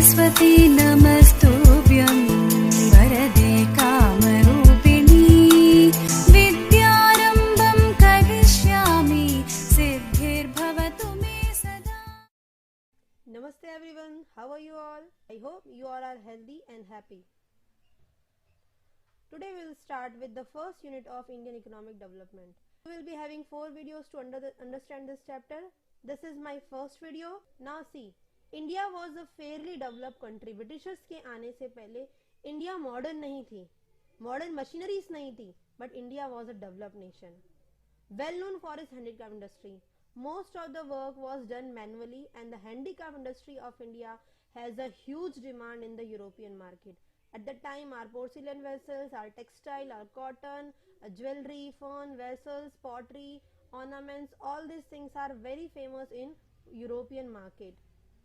सरस्वती नमस्तुभ्यं वरदे कामरूपिणी विद्यारम्भं करिष्यामि सिद्धिर्भवतु मे सदा. Namaste everyone, how are you all? I hope you all are healthy and happy. Today we will start with the first unit of Indian economic development. We will be having 4 videos to understand this chapter. This is my first video. Now see, India was a fairly developed country. Britishers के आने से पहले India modern नहीं थी, modern machineries नहीं थी, but India was a developed nation. Well known for its handicraft industry. Most of the work was done manually, and the handicraft industry of India has a huge demand in the European market. At that time, our porcelain vessels, our textile, our cotton, jewelry, fern, vessels, pottery, ornaments, all these things are very famous in European market.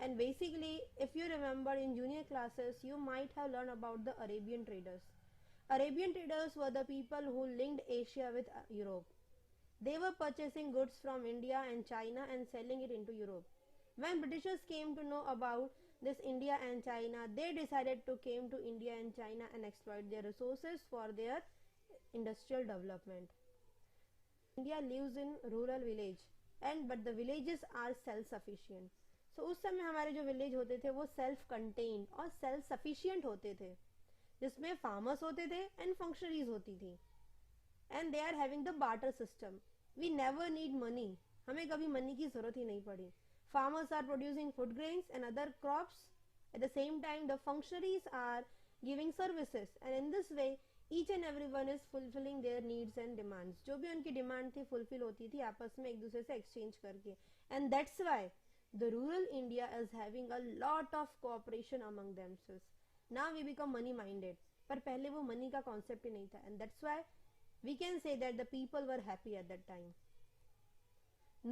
And basically, if you remember in junior classes, you might have learned about the Arabian traders. Arabian traders were the people who linked Asia with Europe. They were purchasing goods from India and China and selling it into Europe. When Britishers came to know about this India and China, they decided to came to India and China and exploit their resources for their industrial development. India lives in rural village, but the villages are self-sufficient. So उस समय हमारे जो village होते थे वो self contained और self sufficient होते थे, जिसमें फार्मर्स होते थे एंड फंक्शनरीज होती थी, and they are having the barter system. We never need money, हमें कभी मनी की जरूरत ही नहीं पड़ी. Farmers are producing food grains and other crops. At the same time the functionaries are giving services, and in this way each and everyone is fulfilling their needs and demands. जो भी उनकी demand थी fulfil होती थी आपस में एक दूसरे से एक्सचेंज करके. And that's why the rural India is having a lot of cooperation among themselves. Now we become money minded, पर पहले वो money का concept ही नहीं था, and that's why we can say that the people were happy at that time.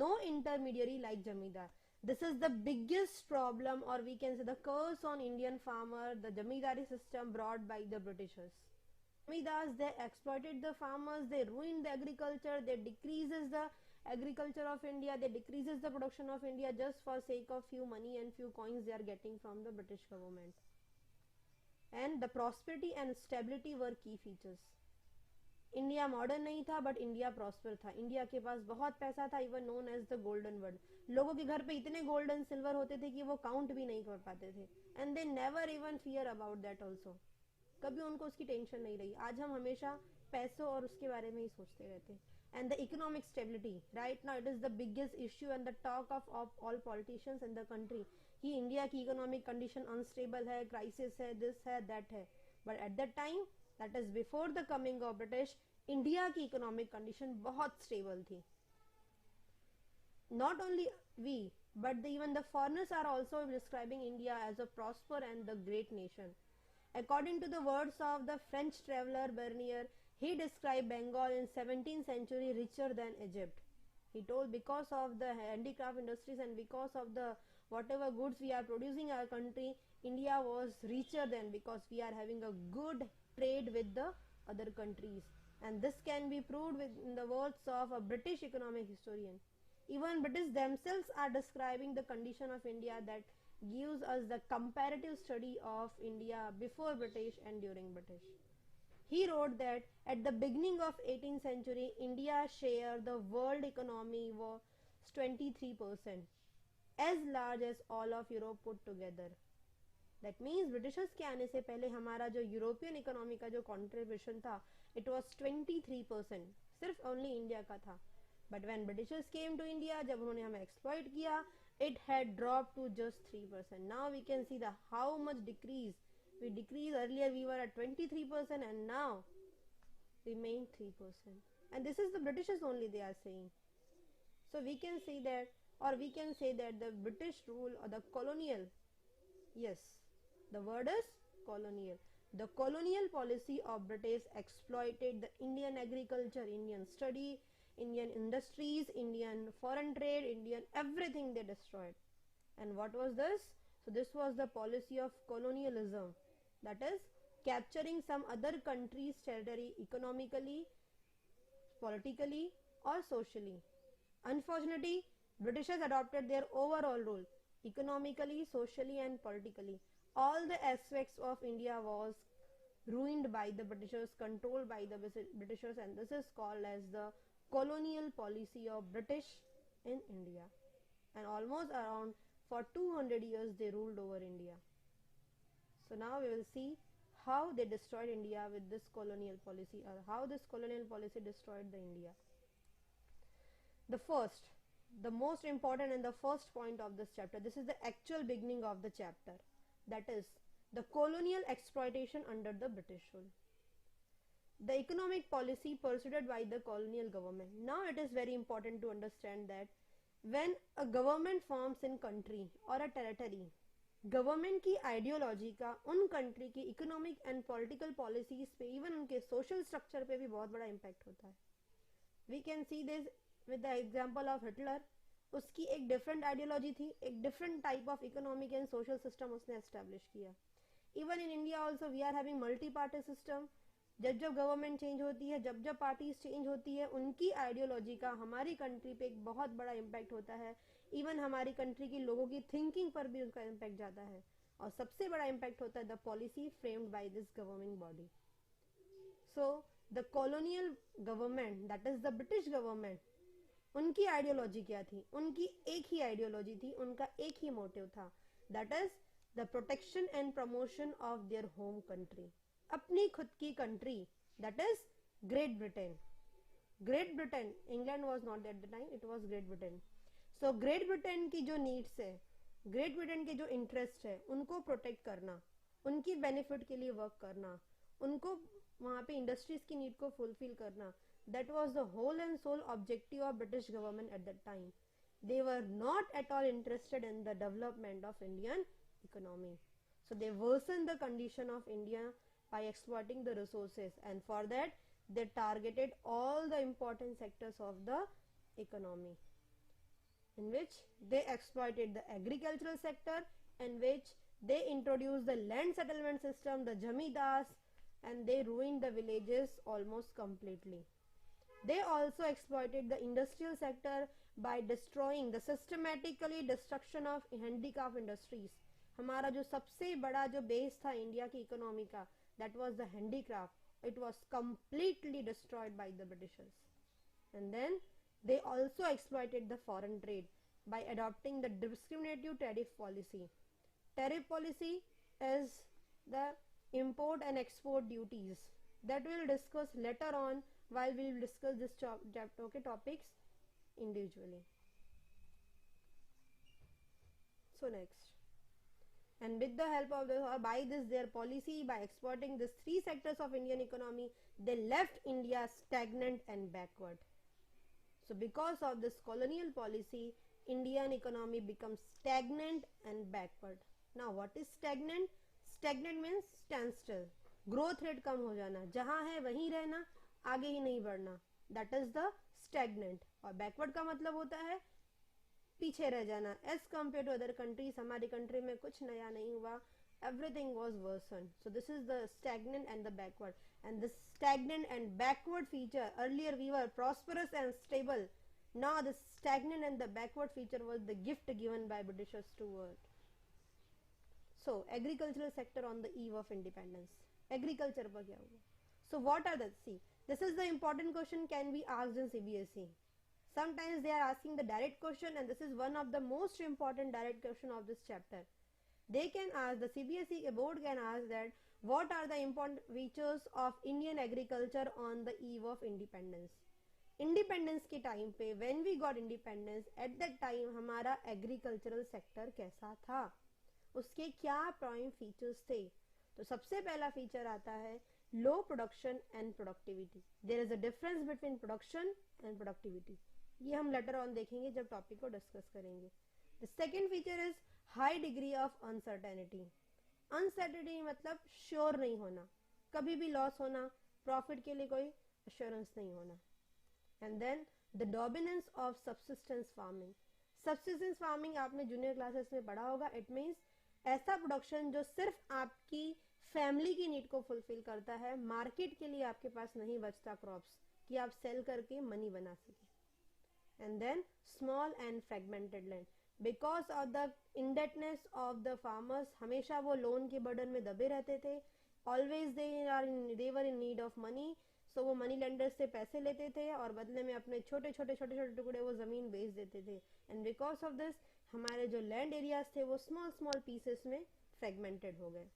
No intermediary like Jamidar. This is the biggest problem, or we can say the curse on Indian farmer, the Jamidari system brought by the Britishers. Jamidars, they exploited the farmers, they ruined the agriculture, they decreases the agriculture of India, they decreases the production of India just for sake of few money and few coins they are getting from the British government. And the prosperity and stability were key features. India modern नहीं था, but India prosper था. India के पास बहुत पैसा था, even known as the golden world. लोगों के घर पे इतने gold and silver होते थे कि वो count भी नहीं कर पाते थे. And they never even fear about that also. कभी उनको उसकी टेंशन नहीं रही. आज हम हमेशा पैसों और उसके बारे में ही सोचते रहते हैं. And the economic stability, right now it is the biggest issue and the talk of all politicians in the country कि इंडिया की इकोनॉमिक कंडीशन अनस्टेबल है, क्राइसिस है, दिस है, दैट है. But at that time, that is before the coming of British, India की economic condition बहुत stable थी. Not only we, but even the foreigners are also describing India as a prosper and the great nation. According to the words of the French traveler Bernier, he described Bengal in 17th century richer than Egypt. He told because of the handicraft industries and because of the whatever goods we are producing in our country, India was richer than, because we are having a good trade with the other countries. And this can be proved with in the words of a British economic historian. Even British themselves are describing the condition of India, that gives us the comparative study of India before British and during British. He wrote that at the beginning of 18th century, India's share the world economy was 23%, as large as all of Europe put together. That means Britishers के आने से पहले हमारा जो European economy का जो contribution था, it was 23%, सिर्फ only इंडिया का था. But when Britishers came to India, जब उन्होंने हमें एक्सप्लॉइट किया, it had dropped to just 3%. Now we can see the how much decrease. We decreased earlier, we were at 23%, and now remain 3%. And this is the Britishers only they are saying. So we can see that, or we can say that the British rule or the colonial, yes, the word is colonial. The colonial policy of British exploited the Indian agriculture, Indian study, Indian industries, Indian foreign trade, Indian everything they destroyed. And what was this? So this was the policy of colonialism, that is capturing some other country's territory economically, politically or socially. Unfortunately, Britishers adopted their overall rule economically, socially and politically. all the aspects of India was ruined by the Britishers, controlled by the Britishers, and this is called as the colonial policy of British in India. And almost around for 200 years they ruled over India. So now we will see how they destroyed India with this colonial policy, or how this colonial policy destroyed the India. The most important and the first point of this chapter, this is the actual beginning of the chapter, that is the colonial exploitation under the British rule. The economic policy pursued by the colonial government. Now it is very important to understand that when a government forms in country or a territory, government की ideology का उन country की economic and political policies पे, even उनके social structure पे भी बहुत बड़ा इम्पैक्ट होता है. We can see this with the example of Hitler. उसकी एक डिफरेंट आइडियोलॉजी थी, एक different type of economic and social system उसने एस्टेब्लिश किया. Even in India also we are having multi party system. जब जब गवर्नमेंट चेंज होती है, जब जब पार्टीज चेंज होती है, उनकी आइडियोलॉजी का हमारी कंट्री पे एक बहुत बड़ा इम्पैक्ट होता है. इवन हमारी कंट्री के लोगों की थिंकिंग पर भी उसका इम्पैक्ट जाता है. और सबसे बड़ा इम्पैक्ट होता है the policy framed by this governing body. So the colonial government, that is the British government, उनकी आइडियोलॉजी क्या थी? उनकी एक ही आइडियोलॉजी थी, उनका एक ही मोटिव था, that is the protection and promotion of their home country. अपनी खुद की country, that is great Britain. Great Britain, England was not at the time, it was great Britain. So great Britain की जो needs है, great Britain के जो interest है, उनको प्रोटेक्ट करना, उनकी बेनिफिट के लिए वर्क करना, उनको वहां पे इंडस्ट्रीज की नीड को फुलफिल करना, that was the whole and sole objective of British government at that time. They were not at all interested in the development of Indian economy. So they worsen the condition of India by exploiting the resources, and for that they targeted all the important sectors of the economy, in which they exploited the agricultural sector, in which they introduced the land settlement system, the jamidars, and they ruined the villages almost completely. They also exploited the industrial sector by destroying the systematically destruction of handicraft industries. हमारा जो सबसे बड़ा जो base था India की economy का, that was the handicraft. It was completely destroyed by the Britishers. And then they also exploited the foreign trade by adopting the discriminative tariff policy. Tariff policy is the import and export duties that we will discuss later on while we will discuss this topics individually. So next, and with the help of by this their policy, by exploiting these three sectors of Indian economy, they left India stagnant and backward. So because of this colonial policy, Indian economy becomes stagnant and backward. Now what is stagnant? Stagnant means standstill. Growth rate कम हो जाना, जहाँ है वहीं रहना, आगे ही नहीं बढ़ना, that is the stagnant. और backward का मतलब होता है पीछे रह जाना. As compare to other countries, हमारी कंट्री में कुछ नया नहीं हुआ, everything was worsen. So this is the stagnant and the backward. And this stagnant and backward feature, earlier we were prosperous and stable, now the stagnant and the backward feature was the gift given by Britishers to world. So agricultural sector on the eve of independence, agriculture पर क्या हुआ? So what are the, see this is the important question, can be asked in CBSE. Sometimes they are asking the direct question, and this is one of the most important direct question of this chapter. They can ask, the CBSE board can ask that what are the important features of Indian agriculture on the eve of independence. Independence के time पे, when we got independence, at that time हमारा agricultural sector कैसा था, उसके क्या prime features थे? तो सबसे पहला feature आता है low production and productivity. There is a difference between production and productivity. ये हम लेटर ऑन देखेंगे जब टॉपिक को डिस्कस करेंगे. The second feature is high degree of uncertainty. Uncertainty मतलब श्योर नहीं होना, कभी भी लॉस होना, प्रॉफिट के लिए कोई अश्योरेंस नहीं होना. And then the dominance of subsistence farming. Subsistence farming आपने जूनियर क्लासेस में पढ़ा होगा. इट मीन्स ऐसा प्रोडक्शन जो सिर्फ आपकी फैमिली की नीड को फुलफिल करता है, मार्केट के लिए आपके पास नहीं बचता क्रॉप्स कि आप सेल करके मनी बना सके. And then small and fragmented land. Because of the indebtedness of the farmers, हमेशा वो लोन के बर्डन में दबे रहते थे, always they were in need of money, so वो मनी लेंडर्स से पैसे लेते थे और बदले में अपने छोटे छोटे छोटे छोटे टुकड़े वो जमीन बेच देते थे, एंड बिकॉज ऑफ दिस हमारे जो लैंड एरियाज थे वो स्मॉल स्मॉल पीसेस में फ्रेगमेंटेड हो गए.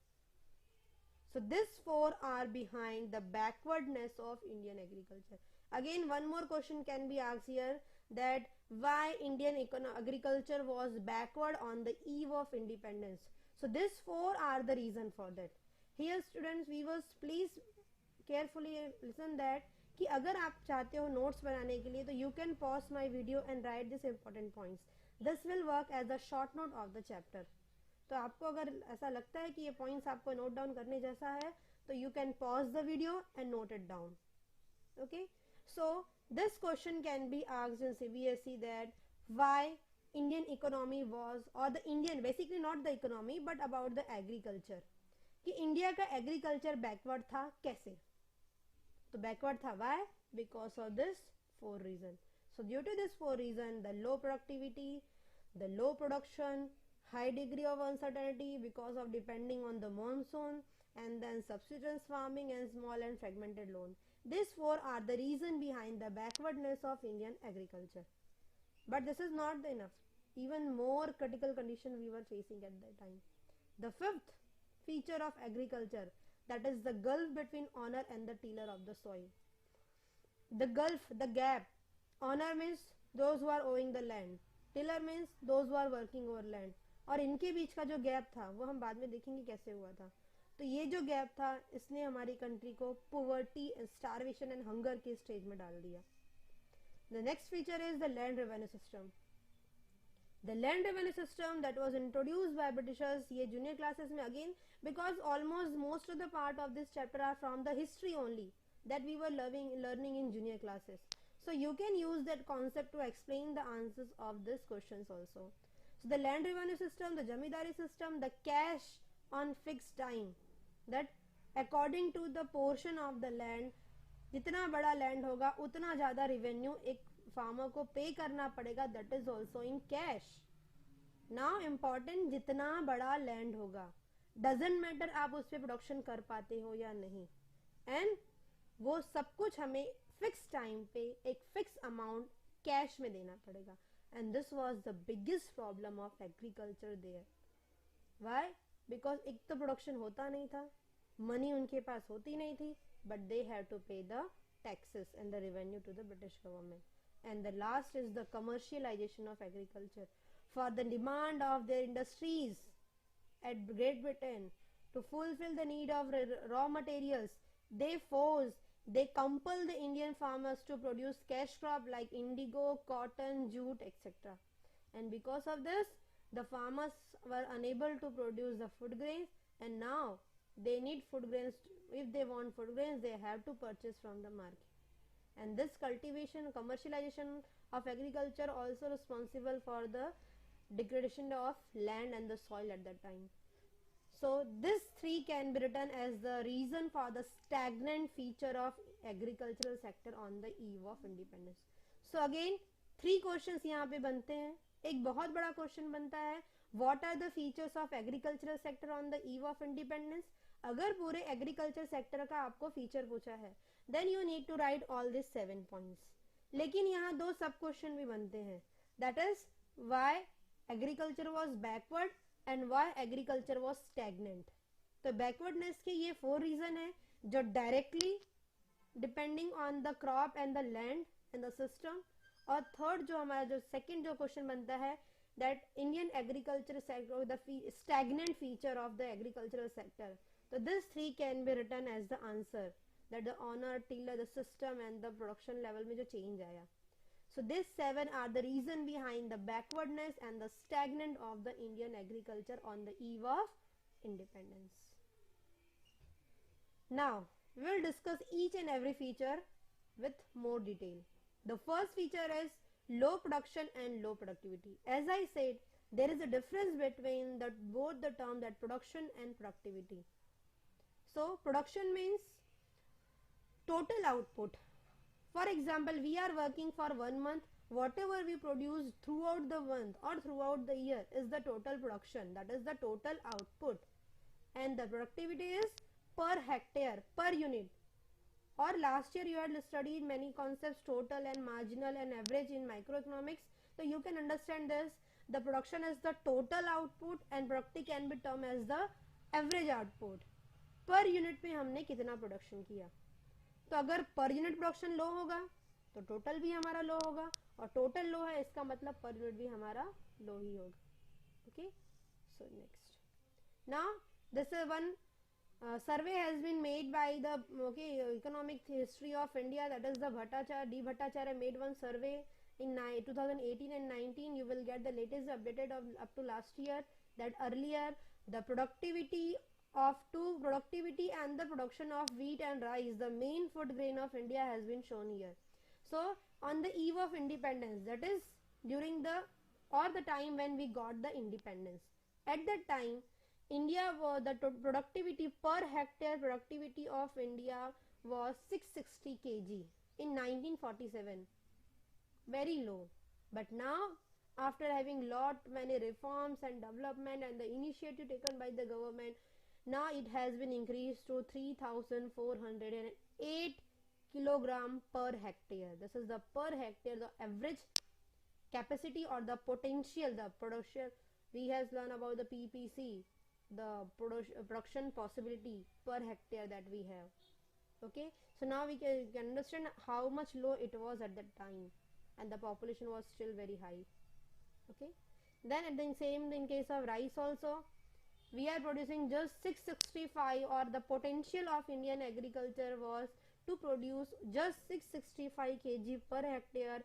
So this four are behind the backwardness of Indian agriculture. Again, one more question can be asked here, that why Indian agriculture was backward on the eve of independence. So these four are the reason for that. Here students, viewers, please carefully listen that कि अगर आप चाहते हो notes बनाने के लिए तो you can pause my video and write these important points. This will work as a short note of the chapter. तो आपको अगर ऐसा लगता है कि ये पॉइंट्स आपको नोट डाउन करने जैसा है तो you can pause the video and note it down. Okay, so this question can be asked in CBSE that why Indian economy was, और the Indian, basically not the economy but about the agriculture, कि India का agriculture backward था कैसे. तो backward था why, because of this four reason. So due to this four reason, the low productivity, the low production, high degree of uncertainty because of depending on the monsoon, and then subsistence farming and small and fragmented loan. These four are the reason behind the backwardness of Indian agriculture. But this is not enough. Even more critical condition we were facing at that time. The fifth feature of agriculture, that is the gulf between owner and the tiller of the soil. The gulf, the gap. Owner means those who are owing the land. Tiller means those who are working over land. और इनके बीच का जो gap था वो हम बाद में देखेंगे कैसे हुआ था. तो ये जो गैप था इसने हमारी कंट्री को पोवर्टी, स्टारवेशन एंड हंगर के स्टेज में डाल दिया. The next feature is the land revenue system. The land revenue system that was introduced by Britishers, ये जूनियर क्लासेस में again, because almost most of the part of this chapter are from the history only that we were learning in junior classes. So you can use that concept to explain the answers of these questions also. So the land revenue system, the jamidari system, the cash on fixed time, that according to the portion of the land, जितना बड़ा land होगा उतना ज़्यादा revenue एक farmer को pay करना पड़ेगा, that is also in cash. Now important, जितना बड़ा land होगा, doesn't matter आप उस पे production कर पाते हो या नहीं, and वो सब कुछ हमें फिक्स टाइम पे एक फिक्स अमाउंट कैश में देना पड़ेगा. And this was the biggest problem of agriculture there. Why? Because एक तो प्रोडक्शन होता नहीं था, मनी उनके पास होती नहीं थी, but they have to pay the taxes and the revenue to the British government. And the last is the commercialisation of agriculture for the demand of their industries at Great Britain to fulfil the need of raw materials. They compel the Indian farmers to produce cash crop like indigo, cotton, jute, etc. And because of this, the farmers were unable to produce the food grains, and now they need food grains. If they want food grains, they have to purchase from the market. And this cultivation, commercialization of agriculture also responsible for the degradation of land and the soil at that time. So this three can be written as the reason for the stagnant feature of agricultural sector on the eve of independence. So again three questions यहाँ पे बनते हैं. एक बहुत बड़ा question बनता है, what are the features of agricultural sector on the eve of independence. अगर पूरे एग्रीकल्चर सेक्टर का आपको फीचर पूछा है, then you need to write all these 7 points. लेकिन यहाँ दो सब क्वेश्चन भी बनते हैं, that is why agriculture was backward and why agriculture was stagnant. तो बैकवर्डनेस के ये 4 रीजन है जो directly depending on the crop and the land and the system. और थर्ड जो हमारा जो सेकंड जो क्वेश्चन बनता है, that Indian agriculture sector the stagnant feature of the agricultural sector. तो this 3 can be written as the answer, that the owner, tiller, the system and the production level में जो change आया. So these 7 are the reason behind the backwardness and the stagnant of the Indian agriculture on the eve of independence. Now we will discuss each and every feature with more detail. The first feature is low production and low productivity. As I said, there is a difference between both the term, that production and productivity. So production means total output. For example, we are working for 1 month whatever we produce throughout the month or throughout the year is the total production, that is the total output, and the productivity is per hectare, per unit. Or last year you had studied many concepts, total and marginal and average in microeconomics, so you can understand this. The production is the total output and productivity can be termed as the average output. Per unit में हमने कितना production किया, तो अगर per unit production लो होगा तो total भी हमारा लो होगा, और टोटल लो है इसका मतलब पर यूनिट भी हमारा लो ही होगा. Okay, so next now this is one survey has been made by the economic history of India, that is the Bhattacharya, D Bhattacharya made one survey in 2018 and 19. You will get the latest updated of up to last year, that earlier the productivity and the production of wheat and rice, the main food grain of India, has been shown here. So on the eve of independence, that is during the time when we got the independence, at that time India was the productivity per hectare productivity of India was 660 kg in 1947, very low. But now, after having lot many reforms and development and the initiative taken by the government, now it has been increased to 3,408 kilogram per hectare. This is the per hectare, the average capacity or the potential, the production. We have learned about the PPC, the production possibility per hectare that we have. Okay, so now we can understand how much low it was at that time, and the population was still very high. Okay, then at the same in case of rice also, we are producing just 665, or the potential of Indian agriculture was to produce just 665 kg per hectare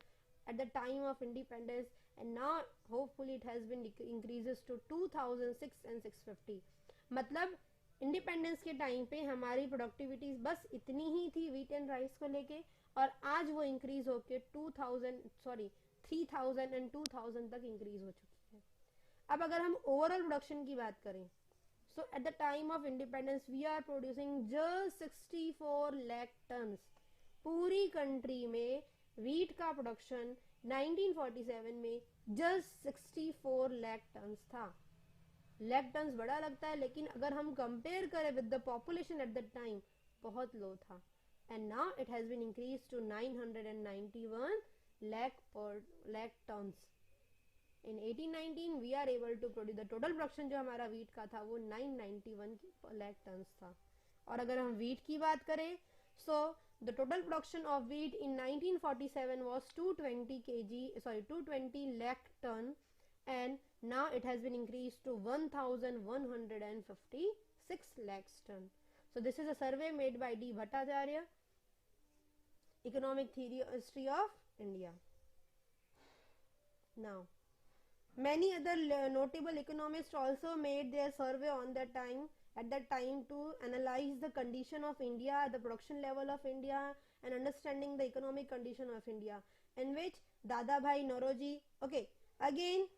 at the time of independence, and now hopefully it has been increases to 2006 and 650. मतलब independence के time पे हमारी productivity बस इतनी ही थी wheat and rice को लेके, और आज वो इंक्रीज होके 3000 एंड 2000 तक इंक्रीज हो चुकी है. अब अगर हम ओवरऑल प्रोडक्शन की बात करें, so at the time of independence we are producing just 64 lakh tons. पूरी कंट्री में वीट का प्रोडक्शन 1947 में जस्ट 64 लाख टन्स था. लाख टन्स बड़ा लगता है, लेकिन अगर हम कंपेयर करें with the population at that time, बहुत लो था. And now it has been increase to 991 lakh tons. In 1819 we are able to produce the total production जो हमारा वीट का था वो 991 लाख टन्स था. और अगर हम वीट की बात करें, so the total production of wheat in 1947 was 220 lakh ton, and now it has been increased to 1156 lakhs ton. So this is a survey made by D Bhattacharya, Economic History of India. Now many other notable economists also made their survey on that time, at that time, to analyze the condition of India, the production level of India, and understanding the economic condition of India, in which Dadabhai Naoroji. Okay, again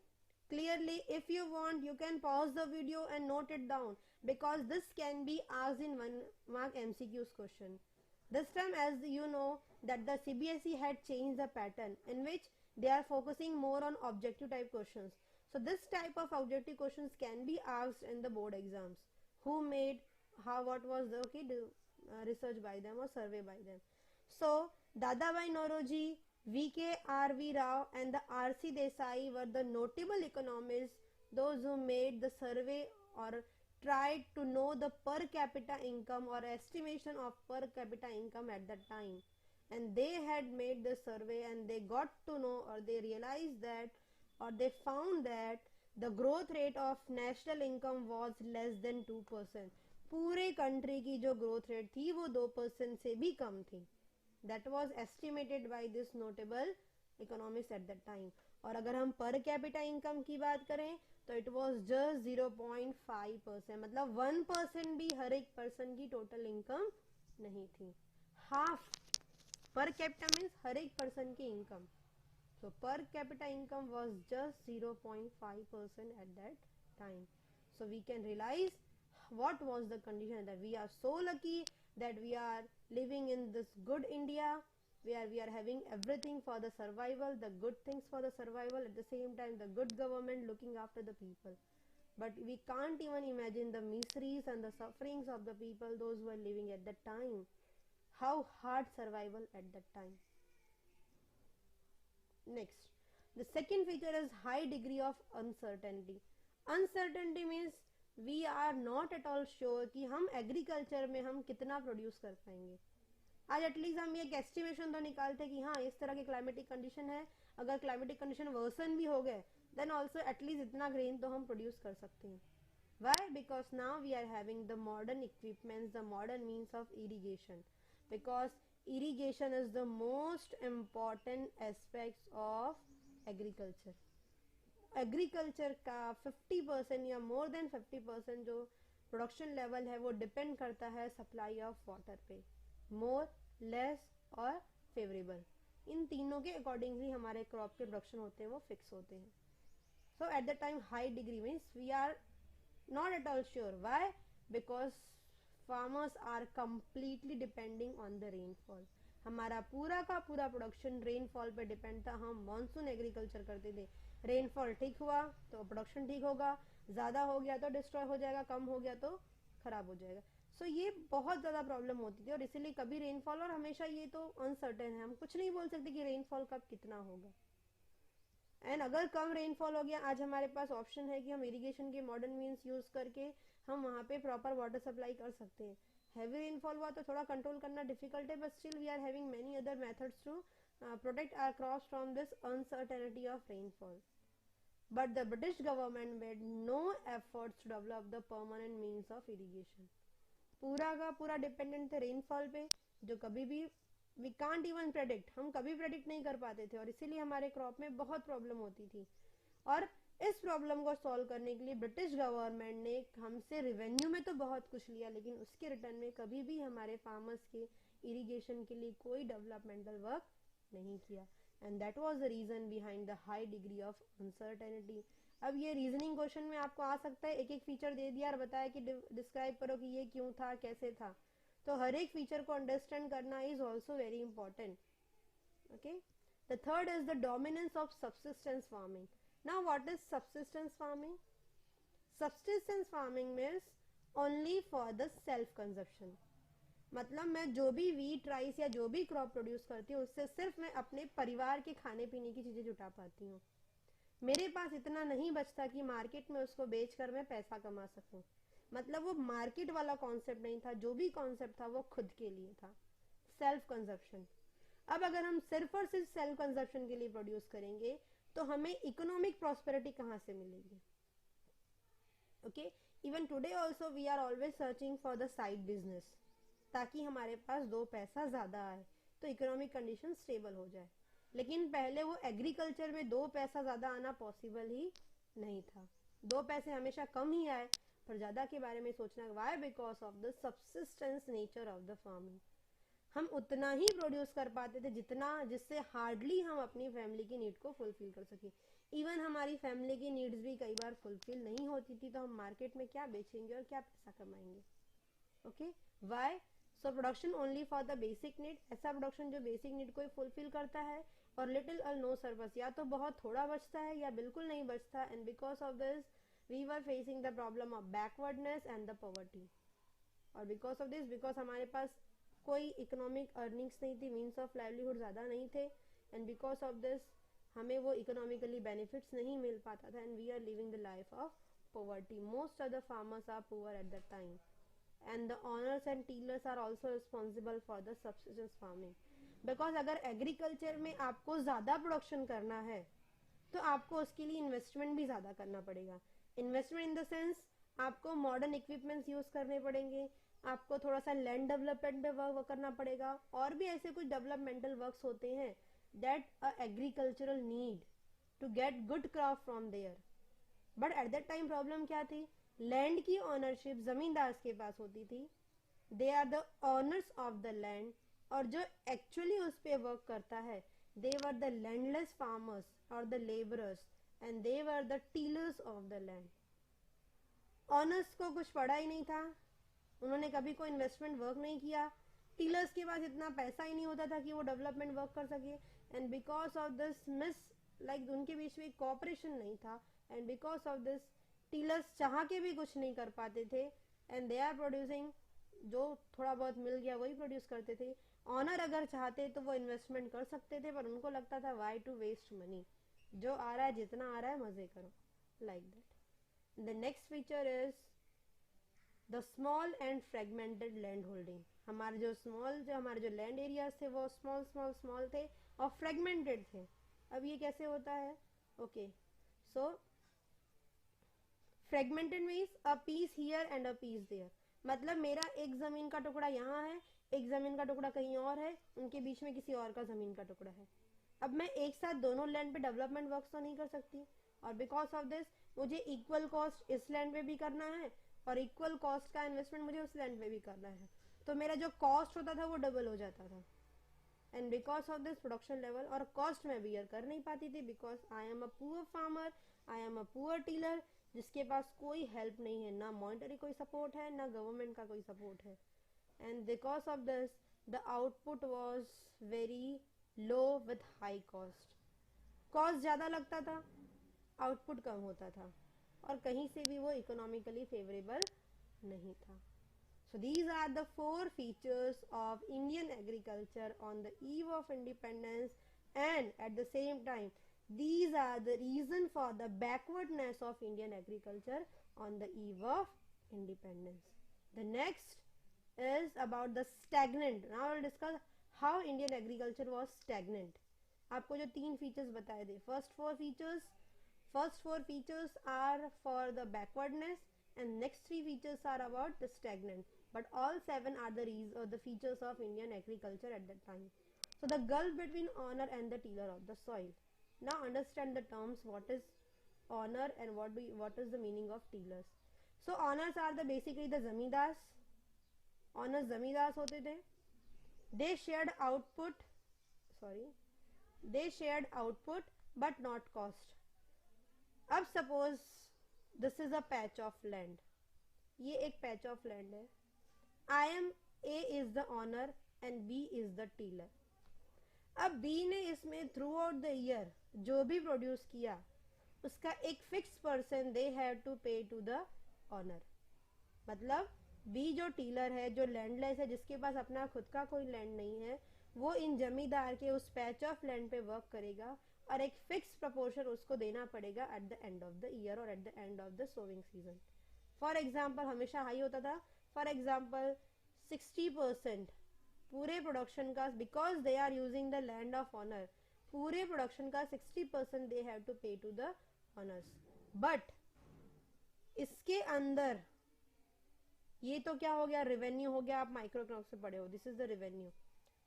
clearly, if you want you can pause the video and note it down, because this can be asked in 1 mark MCQs question. This time, as you know, that the CBSE had changed the pattern in which they are focusing more on objective type questions. So this type of objective questions can be asked in the board exams. Who made, what was the research by them or survey by them. So Dadabhai Naoroji, V.K. R.V. Rao and the R.C. Desai were the notable economists, those who made the survey or tried to know the per capita income or estimation of per capita income at that time. And they had made the survey and they got to know, or they realized that, or they found that the growth rate of national income was less than 2%. पूरे country की जो growth rate थी वो 2% से भी कम थी. That was estimated by this notable economics at that time. और अगर हम per capita income की बात करें तो it was just 0.5%. मतलब 1% भी हर एक person की total income नहीं थी. Half per capita means हर एक person की income. So per capita income was just 0.5% at that time. So we can realize what was the condition, that we are so lucky that we are living in this good India, where we are having everything for the survival, the good things for the survival, at the same time the good government looking after the people. But we can't even imagine the miseries and the sufferings of the people, those who were living at that time. How hard survival at that time. Next, the second feature is high degree of uncertainty. Uncertainty means we are not at all sure कि हम agriculture में हम कितना produce कर पाएंगे. आज at least हम ये एक एस्टिमेशन तो निकालते कि हाँ इस तरह के क्लाइमेटिक कंडीशन है, अगर क्लाइमेटिक कंडीशन वर्सन भी हो गए देन ऑल्सो एटलीस्ट इतना ग्रेन तो हम प्रोड्यूस कर सकते हैं. Why? Because now we are having the modern equipments, the modern means of irrigation. Because irrigation is the most important aspects of agriculture. Agriculture का 50% या मोर देन 50% जो production level है वो डिपेंड करता है सप्लाई ऑफ वाटर पे. मोर, less और favourable, इन तीनों के अकॉर्डिंगली हमारे क्रॉप के प्रोडक्शन होते हैं वो फिक्स होते हैं. So at the time high degree means we are not at all sure. Why? Because farmers are completely depending on the rainfall. हमारा पूरा का पूरा प्रोडक्शन रेनफॉल पे डिपेंड था. हम मानसून एग्रीकल्चर करते थे. रेनफॉल ठीक हुआ तो प्रोडक्शन ठीक होगा, ज़्यादा हो गया तो डिस्ट्रॉय हो जाएगा, कम हो गया तो खराब हो जाएगा. सो ये बहुत ज़्यादा प्रॉब्लम होती थी और इसीलिए कभी रेनफॉल, और हमेशा ये तो अनसर्टेन है, हम कुछ नहीं बोल सकते कि रेनफॉल कब कितना होगा. एंड अगर कम रेनफॉल हो गया, आज हमारे पास ऑप्शन है कि हम इरिगेशन के मॉडर्न मीन्स यूज करके हम वहाँ पे प्रॉपर वाटर सप्लाई कर सकते हैं. हैवी रेनफॉल हुआ तो थोड़ा कंट्रोल करना डिफिकल्ट है, but still we are having many other methods to protect our crops from this uncertainty of rainfall. But the British government made no efforts to develop the permanent means of irrigation. पूरा का पूरा dependent थे rainfall पे, जो कभी भी we can't even predict, हम कभी प्रेडिक्ट नहीं कर पाते थे और इसीलिए हमारे क्रॉप में बहुत प्रॉब्लम होती थी. और इस प्रॉब्लम को सॉल्व करने के लिए ब्रिटिश गवर्नमेंट ने हमसे रेवेन्यू में तो बहुत कुछ लिया, लेकिन उसके रिटर्न में कभी भी हमारे फार्मर्स के इरिगेशन के लिए कोई डेवलपमेंटल वर्क नहीं किया. And that was the reason behind the high degree of uncertainty. अब ये रीजनिंग क्वेश्चन में आपको आ सकता है, एक एक फीचर दे दिया और बताया कि डिस्क्राइब करो कि ये क्यों था, कैसे था. तो हर एक फीचर को अंडरस्टैंड करना is also very important. Okay, the third is the dominance of subsistence farming. Now what is subsistence farming? Subsistence farming means only for the self consumption. मतलब मैं जो भी वीट, राइस या जो भी क्रॉप प्रोड्यूस करती हूँ उससे सिर्फ मैं अपने परिवार के खाने पीने की चीजें जुटा पाती हूँ. मेरे पास इतना नहीं बचता कि मार्केट में उसको बेचकर मैं पैसा कमा सकूं. मतलब वो मार्केट वाला कॉन्सेप्ट नहीं था, जो भी कॉन्सेप्ट था वो खुद के लिए था, सेल्फ कंजप्शन. अब अगर हम सिर्फ और सिर्फ सेल्फ कंजप्शन के लिए प्रोड्यूस करेंगे तो हमें इकोनॉमिक प्रॉस्पेरिटी कहाँ से मिलेगी? Okay, even today also we are always searching for the side business, ताकि हमारे पास दो पैसा ज्यादा आए तो इकोनॉमिक कंडीशन स्टेबल हो जाए. लेकिन पहले वो एग्रीकल्चर में दो पैसा ज्यादा आना पॉसिबल ही नहीं था. दो पैसे हमेशा कम ही आए, पर ज्यादा के बारे में सोचना. Why? Because of the subsistence nature of the farming. हम उतना ही प्रोड्यूस कर पाते थे जितना, जिससे हार्डली हम अपनी फैमिली की नीड को फुलफिल कर सके. इवन हमारी फैमिली की नीड्स भी कई बार फुलफिल नहीं होती थी, तो हम मार्केट में क्या बेचेंगे और क्या पैसा कमाएंगे. Okay, why? So production only for the basic need. ऐसा प्रोडक्शन जो बेसिक नीड को फुलफिल करता है और लिटिल और नो सर्विस, या तो बहुत थोड़ा बचता है या बिल्कुल नहीं बचता. And because of this we were facing the problem of backwardness and the poverty. और बिकॉज ऑफ दिस, बिकॉज हमारे पास कोई इकोनॉमिक अर्निंग्स नहीं थी, मीन्स ऑफ लाइवलीहुड ज़्यादा नहीं थे, एंड बिकॉज ऑफ दिस हमें वो इकोनॉमिकली बेनिफिट्स नहीं मिल पाता था, and we are living the life of poverty. Most of the farmers are poor at that time, and the owners and tillers are also responsible for the subsistence farming. because अगर agriculture में आपको ज़्यादा production करना है तो आपको उसके लिए इन्वेस्टमेंट भी ज़्यादा करना पड़ेगा. इन्वेस्टमेंट इन द सेंस आपको मॉडर्न इक्विपमेंट्स यूज करने पड़ेंगे, आपको थोड़ा सा लैंड डेवलपमेंट पे वर्क करना पड़ेगा, और भी ऐसे कुछ डेवलपमेंटल वर्क्स होते हैं that a agricultural need to get good crop from there. But at that time problem क्या थी? लैंड की ओनरशिप जमींदार के पास होती थी. They are the owners of the land, और जो एक्चुअली उस पे वर्क करता है they were the landless farmers और the labourers, and they were the tillers of the land. Owners को कुछ पड़ा ही नहीं था, उन्होंने कभी कोई इन्वेस्टमेंट वर्क नहीं किया, टीलर्स के पास इतना पैसा ही नहीं होता था कि वो डेवलपमेंट वर्क कर सके, एंड बिकॉज ऑफ दिस उनके बीच में कोऑपरेशन नहीं था, एंड बिकॉज ऑफ दिस टीलर्स चाह के भी कुछ नहीं कर पाते थे, एंड दे आर प्रोड्यूसिंग, जो थोड़ा बहुत मिल गया वही प्रोड्यूस करते थे। ऑनर अगर चाहते तो वो इन्वेस्टमेंट कर सकते थे, पर उनको लगता था वाई टू वेस्ट मनी, जो आ रहा है जितना आ रहा है मजे करो, like that. The next feature is the small and fragmented land holding. हमारे जो लैंड एरियाज थे वो स्मॉल थे और फ्रेगमेंटेड थे। अब ये कैसे होता है? Okay, so fragmented means a piece here and a piece there, मतलब मेरा एक जमीन का टुकड़ा यहाँ है, एक जमीन का टुकड़ा कहीं और है, उनके बीच में किसी और का जमीन का टुकड़ा है। अब मैं एक साथ दोनों लैंड पे डेवलपमेंट वर्क तो नहीं कर सकती, और बिकॉज ऑफ दिस मुझे इक्वल कॉस्ट इस लैंड पे भी करना है और इक्वल कॉस्ट का इन्वेस्टमेंट मुझे उस लैंड पे भी करना है, तो मेरा जो कॉस्ट होता था वो डबल हो जाता था। And because of this production level और कॉस्ट में बियर कर नहीं पाती थी, because I am a poor farmer, I am a poor tiller, जिसके पास कोई हेल्प नहीं है, ना मॉनिटरी कोई सपोर्ट है, ना गवर्नमेंट का कोई सपोर्ट है। And because of this the output was very low with high cost ज्यादा लगता था, आउटपुट कम होता था, और कहीं से भी वो इकोनॉमिकली फेवरेबल नहीं था। So these are the 4 features of Indian agriculture on the eve of independence, and at the same time these are the reason for the backwardness of Indian agriculture on the eve of independence. The next is about the stagnant. Now I will discuss how Indian agriculture was stagnant. आपको जो 3 features बताए थे, first four features are for the backwardness, and next 3 features are about the stagnant, but all 7 are the features of Indian agriculture at that time. So the gulf between owner and the tiller of the soil. Now understand the terms, what is owner and what is the meaning of tillers. So owners are basically the zamindars. Owners zamindars होते थे. They shared output but not cost. अब suppose this is a patch of land. ये एक patch of land है. A is the owner and B is the tiller. अब B ने इसमें through out the year जो भी प्रोड्यूस किया उसका एक fix percent they have to pay to the owner. मतलब B जो टीलर है, जो लैंडलेस है, जिसके पास अपना खुद का कोई लैंड नहीं है, वो इन जमींदार के उस पैच ऑफ लैंड पे वर्क करेगा और एक फिक्स प्रपोर्शन उसको देना पड़ेगा at the end of the year और at the end of the sowing season. For example हमेशा हाई होता था, फॉर एग्जाम्पल 60% पूरे प्रोडक्शन का, because they are using the land of owner, पूरे प्रोडक्शन का 60% they have to pay to the owners. But इसके अंदर ये तो क्या हो गया, रेवेन्यू हो गया, आप माइक्रो इकोनॉमिक्स से पढ़े हो, दिस इज द रेवेन्यू।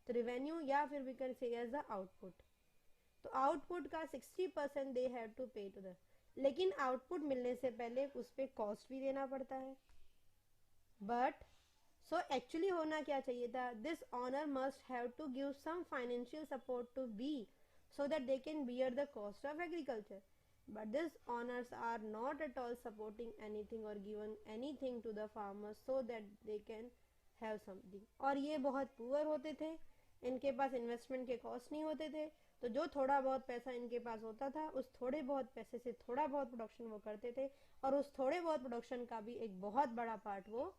तो रेवेन्यू या फिर we can say as the output, तो आउटपुट का 60% they have to pay to the, लेकिन आउटपुट मिलने से पहले उस पर कॉस्ट भी देना पड़ता है। बट सो एक्चुअली होना क्या चाहिए था, this owner must have to give some financial support to B so that they can bear the cost of agriculture, but these owners are not at all supporting anything or given anything to the farmers so that they can have something। और ये बहुत poor होते थे, इनके पास investment के cost नहीं होते थे, तो जो थोड़ा बहुत पैसा इनके पास होता था उस थोड़े बहुत पैसे से थोड़ा बहुत प्रोडक्शन वो करते थे, और उस थोड़े बहुत प्रोडक्शन का भी एक बहुत बड़ा पार्ट वो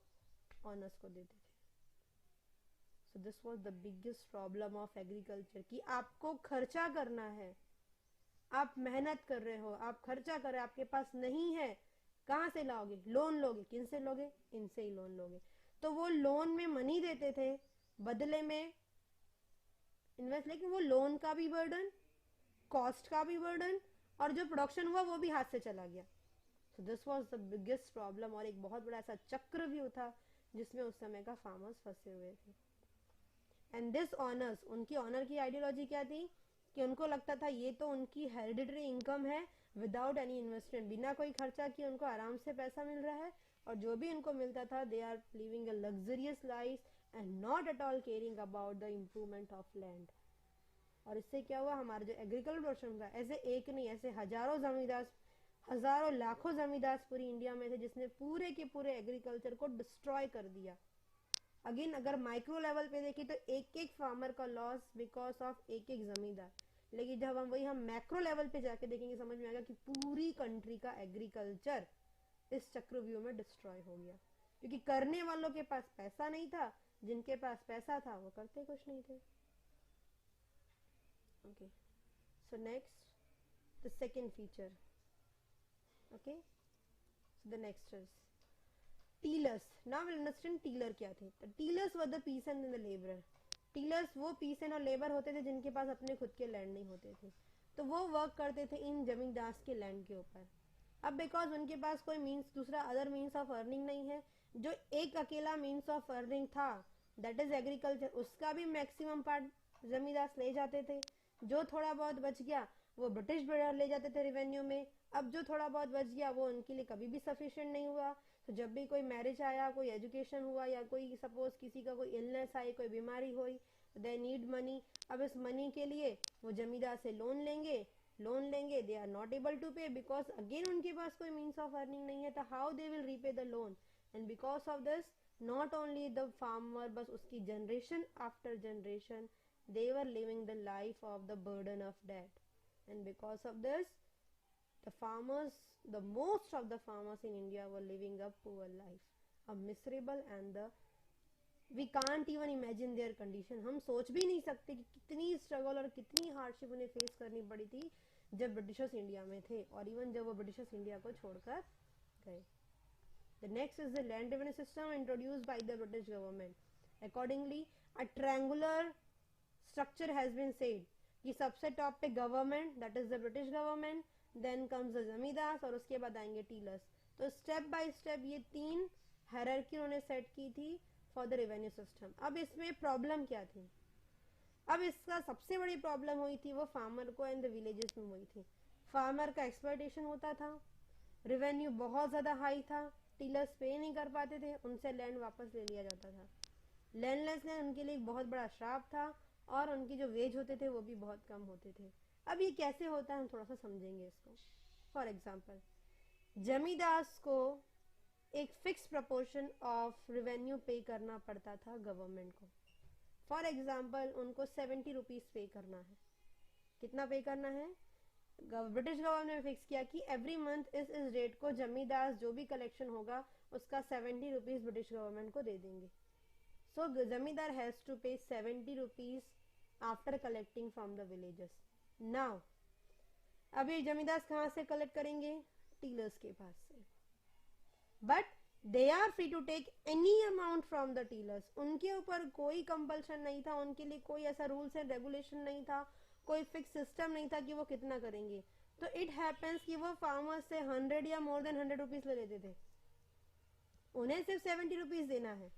ऑनर्स को देते थे। So this was the biggest problem of agriculture कि आपको खर्चा करना है, आप मेहनत कर रहे हो, आप खर्चा कर रहे हो, आपके पास नहीं है, कहाँ से लाओगे, लोन लोगे, किन से लोगे, इनसे ही लोन लोगे। तो वो लोन में मनी देते थे, बदले में इन्वेस्ट, लेकिन वो लोन का भी बर्डन, कॉस्ट का भी बर्डन, और जो प्रोडक्शन हुआ वो भी हाथ से चला गया। So this was the biggest problem, और एक बहुत बड़ा ऐसा चक्रव्यूह था जिसमें उस समय का फार्मर्स फंसे हुए थे। एंड दिस ऑनर्स, उनकी ऑनर की आइडियोलॉजी क्या थी कि उनको लगता था ये तो उनकी हेरिडिटरी इनकम है, विदाउट एनी इन्वेस्टमेंट, बिना कोई खर्चा किए उनको आराम से पैसा मिल रहा है, और जो भी उनको मिलता था they are living a luxurious life and not at all caring about the improvement of land. और इससे क्या हुआ, हमारा जो एग्रीकल्चर प्रोडक्शन का, ऐसे एक नहीं, ऐसे हजारों जमींदार, हजारों लाखों जमींदार पूरी इंडिया में थे जिसने पूरे के पूरे एग्रीकल्चर को डिस्ट्रॉय कर दिया। अगेन अगर माइक्रो लेवल पे देखें तो एक एक फार्मर का लॉस बिकॉज ऑफ एक एक जमींदार, लेकिन जब हम मैक्रो लेवल पे जाके देखेंगे समझ में आएगा कि पूरी कंट्री का एग्रीकल्चर इस चक्रव्यूह में डिस्ट्रॉय हो गया, क्योंकि करने वालों के पास पैसा नहीं था, जिनके पास पैसा था वो करते कुछ नहीं थे। Okay, so next the second feature. Okay, so the next is tillers. Now will understand tiller क्या थे। Tillers were the peasant and the labourer. Tillers वो पीसेंट और लेबर होते थे जिनके पास अपने खुद के लैंड नहीं होते थे, तो वो वर्क करते थे इन जमींदार के लैंड के ऊपर। अब बिकॉज उनके पास कोई मीन्स दूसरा अदर मीन्स ऑफ अर्निंग नहीं है, जो एक अकेला मीन्स ऑफ अर्निंग था दैट इज एग्रीकल्चर, उसका भी मैक्सिमम पार्ट जमींदार ले जाते थे। जो थोड़ा बहुत बच गया वो ब्रिटिश बिल्डर ले जाते थे रेवेन्यू में। अब जो थोड़ा बहुत बच गया वो उनके लिए कभी भी सफिशिएंट नहीं हुआ, तो जब भी कोई मैरिज आया, कोई एजुकेशन हुआ, या कोई सपोज किसी का कोई इलनेस आई, कोई बीमारी हुई, दे नीड मनी। अब इस मनी के लिए वो जमींदार से लोन लेंगे, they are not able to pay because again उनके पास कोई मीन्स ऑफ अर्निंग नहीं है, तो how they will repay the loan. And because of this not only the farmer, बस उसकी generation after generation they were living the life of the burden of debt, and because of this the most of the farmers in India were living a poor life, a miserable, and we can't even imagine their condition। हम सोच भी नहीं सकते कि कितनी struggle और कितनी hardship उन्हें फेस करनी पड़ी थी जब ब्रिटिशर्स इंडिया में थे, और इवन जब वो ब्रिटिशर्स इंडिया को छोड़कर गए। The next is the land revenue system introduced by the British government. Accordingly, a triangular structure has been said कि सबसे टॉप पे government, that is the British government, then comes the zamindar, और उसके बाद आएंगे टीलर्स। तो स्टेप बाय स्टेप ये तीन हायरार्की उन्होंने सेट की थी फॉर द रेवेन्यू सिस्टम। अब इसमें प्रॉब्लम क्या थी? अब इसका सबसे बड़ी प्रॉब्लम हुई थी वो फार्मर को एंड द विलेजेस में हुई थी। फार्मर का एक्सप्लॉयटेशन होता था, रेवेन्यू बहुत ज्यादा हाई था, टीलर्स पे नहीं कर पाते थे, उनसे लैंड वापस ले लिया जाता था। लैंडलेसनेस उनके लिए एक बहुत बड़ा श्राप था, और उनकी जो वेज होते थे वो भी बहुत कम होते थे। अब ये कैसे होता है हम थोड़ा सा समझेंगे इसको। फॉर एग्जाम्पल, जमींदार को एक फिक्स प्रपोर्शन ऑफ रेवेन्यू पे करना पड़ता था गवर्नमेंट को। फॉर एग्जाम्पल, उनको 70 रुपीज पे करना है। कितना पे करना है? ब्रिटिश गवर्नमेंट ने फिक्स किया कि एवरी मंथ इस डेट को जमींदार जो भी कलेक्शन होगा उसका 70 रुपीज ब्रिटिश गवर्नमेंट को दे देंगे। So zamindar has to pay 70 rupees after collecting from the villages. Now, अब ये जमींदार कहाँ से कलेक्ट करेंगे? टीलर्स के पास से। But they are free to take any amount from the टीलर्स। उनके ऊपर कोई कंपल्शन नहीं था, उनके लिए कोई ऐसा रूल्स एंड रेगुलेशन नहीं था, कोई फिक्स सिस्टम नहीं था कि वो कितना करेंगे। तो इट हैपेंस कि वो फार्मर्स से 100 या मोर देन 100 रुपीज ले लेते थे। उन्हें सिर्फ 70 रुपीज देना है,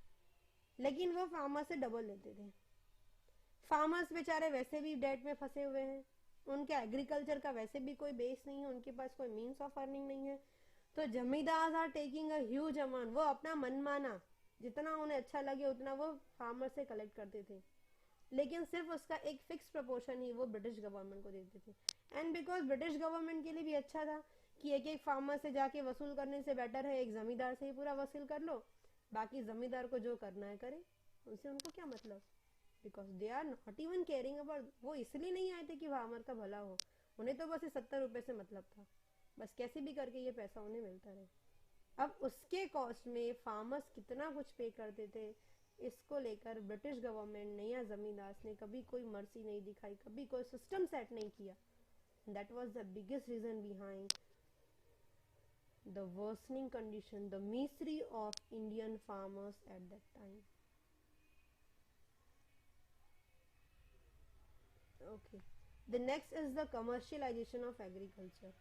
लेकिन वो फार्मर से डबल लेते थे। फार्मर्स बेचारे वैसे भी डेट में फंसे हुए हैं, उनके एग्रीकल्चर का वैसे भी कोई बेस नहीं है, उनके पास कोई मीन्स ऑफ अर्निंग नहीं है। तो zamindar are taking a huge amount, वो अपना मनमाना जितना उन्हें अच्छा लगे उतना वो फार्मर से कलेक्ट करते थे, लेकिन सिर्फ उसका एक फिक्स प्रपोर्शन ही वो ब्रिटिश गवर्नमेंट को देते थे। एंड बिकॉज ब्रिटिश गवर्नमेंट के लिए भी अच्छा था कि एक एक फार्मर से जाके वसूल करने से बेटर है एक जमींदार से ही पूरा वसूल कर लो, बाकी जमींदार को जो करना है करे, उनसे उनको क्या मतलब। Because they are not even caring about, वो इसलिए नहीं आए थे कि फार्मर का भला हो, उन्हें तो बस 70 रुपए से मतलब था, बस कैसे भी करके ये पैसा उन्हें मिलता रहे। अब उसके कॉस्ट में फार्मर्स कितना कुछ पे करते थे, इसको लेकर ब्रिटिश गवर्नमेंट ने या जमींदार ने कभी कोई मर्सी नहीं दिखाई, कभी कोई सिस्टम सेट नहीं किया। That was the biggest reason behind the worsening condition, the misery of Indian farmers at that time. Okay, the next is the commercialization of agriculture.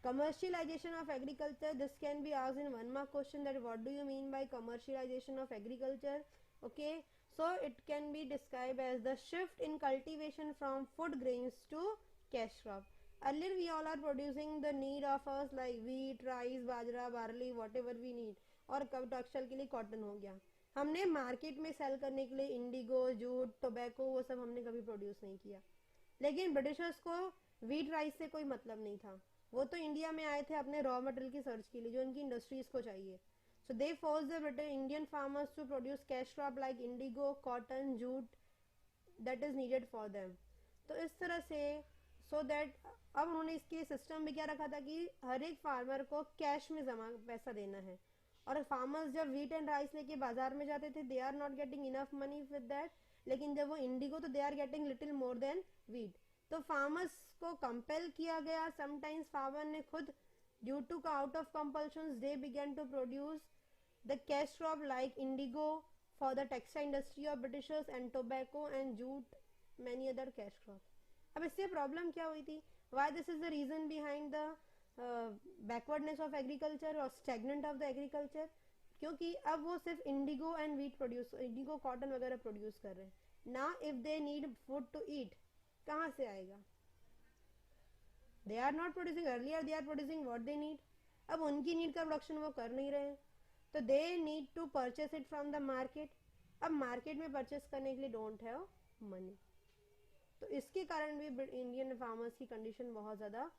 Commercialization of agriculture, this can be asked in one mark question, that what do you mean by commercialization of agriculture? Okay, so it can be described as the shift in cultivation from food grains to cash crop. Earlier we all are producing the need of us like wheat, rice, bajra, barley, whatever we need, और textile के लिए cotton हो गया। हमने market में cell करने के लिए इंडिगो, जूट, टोबैको, वो सब हमने कभी प्रोड्यूस नहीं किया। लेकिन ब्रिटिशर्स को व्हीट राइस से कोई मतलब नहीं था, वो तो इंडिया में आए थे अपने रॉ मटेरियल की सर्च के लिए जो उनकी इंडस्ट्रीज को चाहिए। So they forced the Indian farmers to produce cash crop like indigo, cotton, jute that is needed for them. तो इस तरह से so that अब उन्होंने इसके सिस्टम में क्या रखा था कि हर एक फार्मर को कैश में जमा पैसा देना है, और फार्मर्स जब वीट एंड राइस लेके बाजार में जाते थे they are not getting enough money with that, लेकिन जब वो इंडिगो तो they are getting little more than wheat. तो फार्मर्स को कंपेल किया गया, समटाइम्स फार्मर ने खुद due to out of compulsion they began to produce the cash crop like indigo for the textile industry of Britishers and tobacco and jute many other cash crop. अब इससे problem क्या हुई थी, why this is the reason behind the backwardness of agriculture और stagnant of the agriculture, क्योंकि अब वो सिर्फ indigo and wheat produce, indigo cotton वगैरह प्रोड्यूस कर रहे हैं ना. If they need food to eat, कहाँ से आएगा? They are not producing, earlier they are producing what they need. अब उनकी नीड का प्रोडक्शन वो कर नहीं रहे हैं, तो they need to purchase it from the market. अब मार्केट में परचेस करने के लिए डोंट हैव मनी. तो इसके कारण भी इंडियन फार्मर्स की कंडीशन बहुत ज़्यादा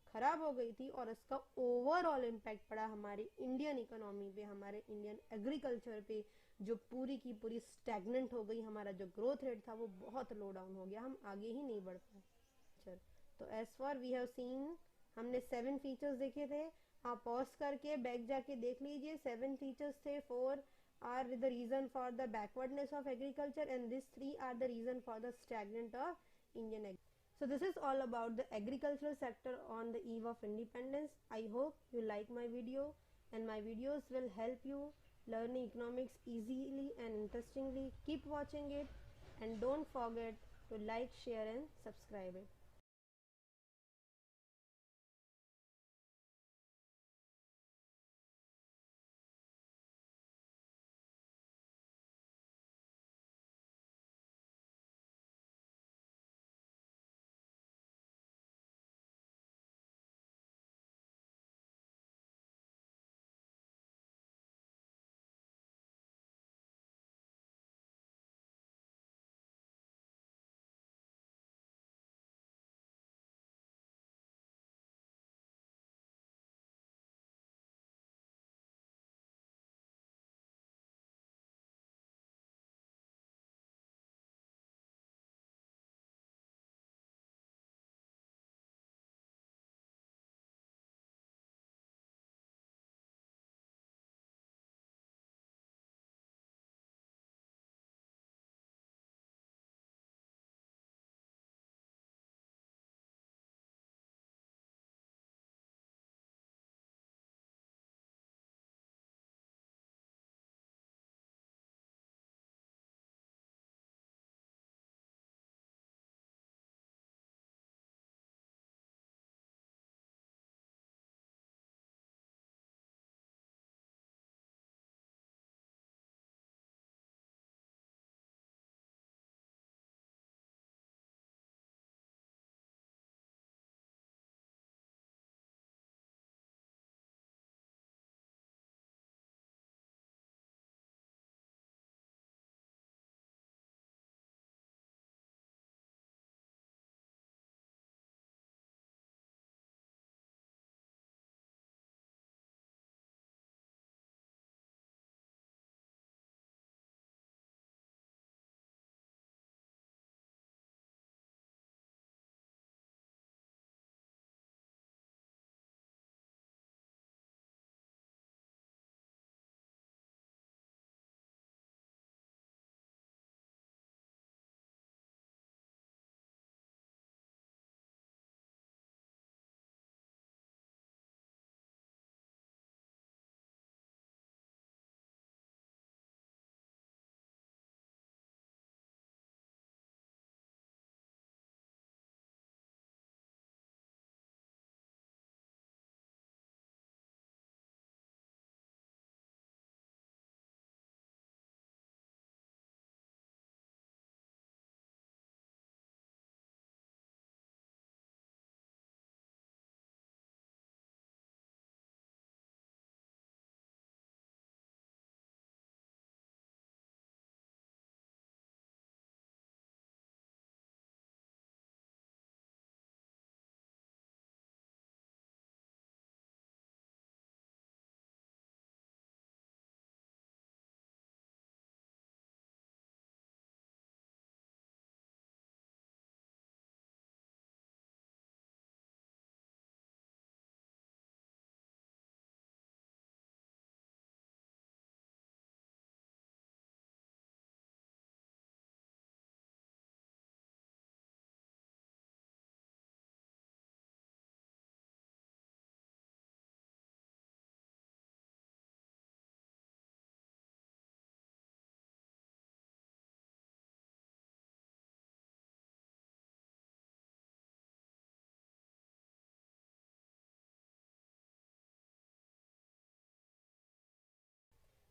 खराब हो गई थी, और इसका ओवरऑल इम्पैक्ट पड़ा हमारी इंडियन इकोनॉमी पे, हमारे इंडियन एग्रीकल्चर पे, जो पूरी की पूरी स्टैग्नेंट हो गई. हमारा जो ग्रोथ रेट था वो बहुत लो डाउन हो गया, हम आगे ही नहीं बढ़ पाए. तो as for we have seen, हमने 7 फीचर्स देखे थे. आप पॉज करके बैक जाके देख लीजिए. 7 फीचर्स थे. 4 are the reason for the backwardness of agriculture, and these 3 are the reason for the stagnant of Indian agriculture. So this is all about the agricultural sector on the eve of independence. I hope you like my video, and my videos will help you learning economics easily and interestingly. Keep watching it, and don't forget to like, share and subscribe it.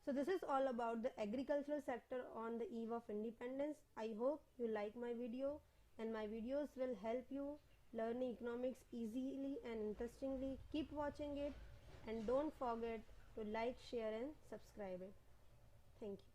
So this is all about the agricultural sector on the eve of independence. I hope you like my video, and my videos will help you learning economics easily and interestingly. Keep watching it, and don't forget to like, share and subscribe it. Thank you.